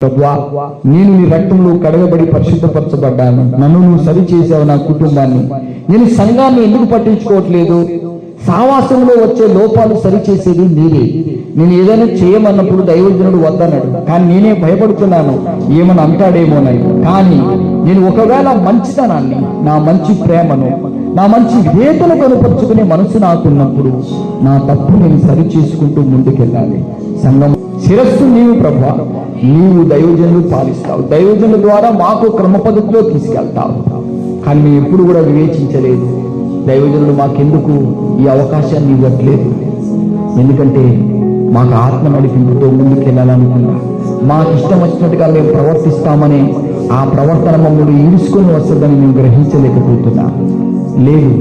ప్రభువా, నేను నీ రక్తంలో కడగబడి పరిశుద్ధపరచబడ్డాను. నన్ను నువ్వు సరి చేసావు, నా కుటుంబాన్ని. నేను సంఘాన్ని ఎందుకు పట్టించుకోవట్లేదు? సావాసంలో వచ్చే లోపాలు సరిచేసేది నీవే. నేను ఏదైనా చేయమన్నప్పుడు దైవజనుడు వద్దన్నాడు, కానీ నేనే భయపడుతున్నాను ఏమని అంటాడేమోనని. కానీ నేను ఒకవేళ మంచితనాన్ని, నా మంచి ప్రేమను, నా మంచి వేతను కనుపరుచుకునే మనసు నాకున్నప్పుడు నా తప్పు నేను సరి చేసుకుంటూ ముందుకెళ్ళాలి. సంఘం శిరస్సు నీవు ప్రభువా, నీవు దైవజనులు పాలిస్తావు. దైవజనుల ద్వారా మాకు క్రమ పద్ధతిలో తీసుకెళ్తావు. కానీ మేము ఎప్పుడు కూడా వివేచించలేదు. దైవజనులు మాకెందుకు ఈ అవకాశాన్ని ఇవ్వట్లేదు? ఎందుకంటే మాకు ఆత్మ నడిపింపుతో ముందుకెళ్ళాలనుకున్నా, మాకు ఇష్టం వచ్చినట్టుగా మేము ప్రవర్తిస్తామని ఆ ప్రవర్తన మమ్మల్ని ఈడ్చుకొని వస్తుందని మేము గ్రహించలేకపోతున్నా. లేదు,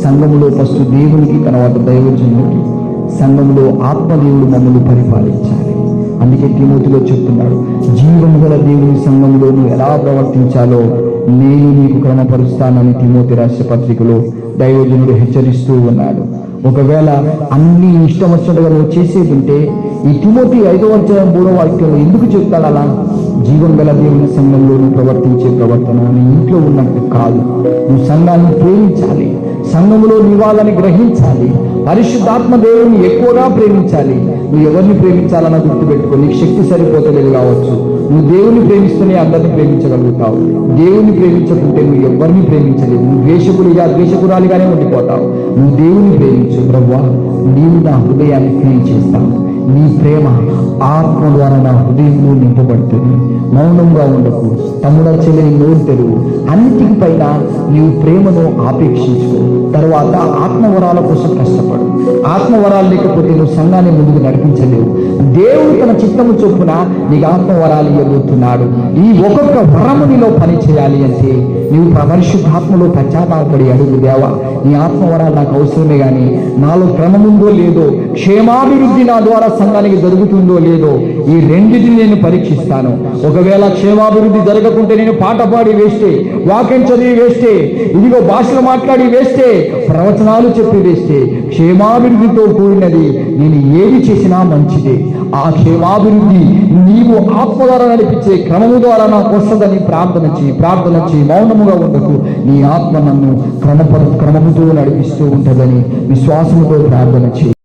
సంఘంలో ఫస్ట్ దేవునికి, తర్వాత దైవజనుడికి, సంఘంలో ఆత్మదేవుడు మమ్మల్ని పరిపాలించాలి. అందుకే తిమోతిలో చెప్తున్నాడు, జీవం గల దేవుని సంఘంలో నువ్వు ఎలా ప్రవర్తించాలో నేను నీకు క్రమపరుస్తానని తిమోతి రాష్ట్ర పత్రికలో దైవజనుడు హెచ్చరిస్తూ ఉన్నాడు. ఒకవేళ అన్ని ఇష్టం వచ్చినట్టుగా నువ్వు చేసేది ఉంటే ఈ తిమోతి 5వ అధ్యాయం 3వ వాక్యంలో ఎందుకు చెప్తాడు అలా? జీవం గల దేవుని సంఘంలో నువ్వు ప్రవర్తించే ప్రవర్తన నీ ఇంట్లో ఉన్నట్టు కాదు. నువ్వు సంఘాన్ని ప్రేమించాలి, సంఘంలో నివాళని గ్రహించాలి, పరిశుద్ధాత్మ దేవుని ఎక్కువగా ప్రేమించాలి. నువ్వు ఎవరిని ప్రేమించాలన్న గుర్తుపెట్టుకో. నీకు శక్తి సరిపోతలేదు కావచ్చు, నువ్వు దేవుని ప్రేమిస్తూనే అందరిని ప్రేమించగలుగుతావు. దేవుని ప్రేమించకుంటే నువ్వు ఎవరిని ప్రేమించలేవు. నువ్వు ద్వేషకురాలిగానే ఉండిపోతావు. నువ్వు దేవుని ప్రేమించు. ప్రభువా, నీవు నా హృదయాన్ని క్లీన్ చేస్తావు. నీ ప్రేమ ఆత్మ ద్వారా నా హృదయంలో నింపబడుతుంది. మౌనంగా ఉండకు, తమ్ముడ చెల్లిని నోరు తెరువు. అన్నిటికి పైన నీవు ప్రేమను ఆపేక్షించుకో. తర్వాత ఆత్మవరాల కోసం కష్టపడు. ఆత్మవరాలు లేకపోతే నువ్వు సంఘాన్ని ముందుకు నడిపించలేవు. దేవుడు తన చిత్తము చొప్పున నీకు ఆత్మవరాలు ఇవ్వబోతున్నాడు. ఈ ఒక్కొక్క వరము నీలో పని చేయాలి అంటే నీవు పరిశుద్ధాత్మలో పశ్చాత్తాపడి అడుగు, దేవా నీ ఆత్మవరాలు నాకు అవసరమే, కానీ నాలో క్రమముందో లేదో, క్షేమాభివృద్ధి నా ద్వారా సంఘానికి జరుగుతుందో లేదో, ఈ రెండింటిని నేను పరీక్షిస్తాను. ఒకవేళ క్షేమాభివృద్ధి జరగకుంటే నేను పాట పాడి వేస్తే, వాక్యం చదివి వేస్తే, ఇదిగో భాషలు మాట్లాడి వేస్తే, ప్రవచనాలు చెప్పి వేస్తే, క్షేమాభివృద్ధితో కూడినది నేను ఏది చేసినా మంచిదే. ఆ క్షేమాభివృద్ధి నీవు ఆత్మ ద్వారా నడిపించే క్రమము ద్వారా నాకు వస్తుందని ప్రార్థన చేయి. మౌనముగా ఉండకు. నీ ఆత్మ నన్ను క్రమముతో నడిపిస్తూ ఉంటుందని విశ్వాసముతో ప్రార్థన చేయి.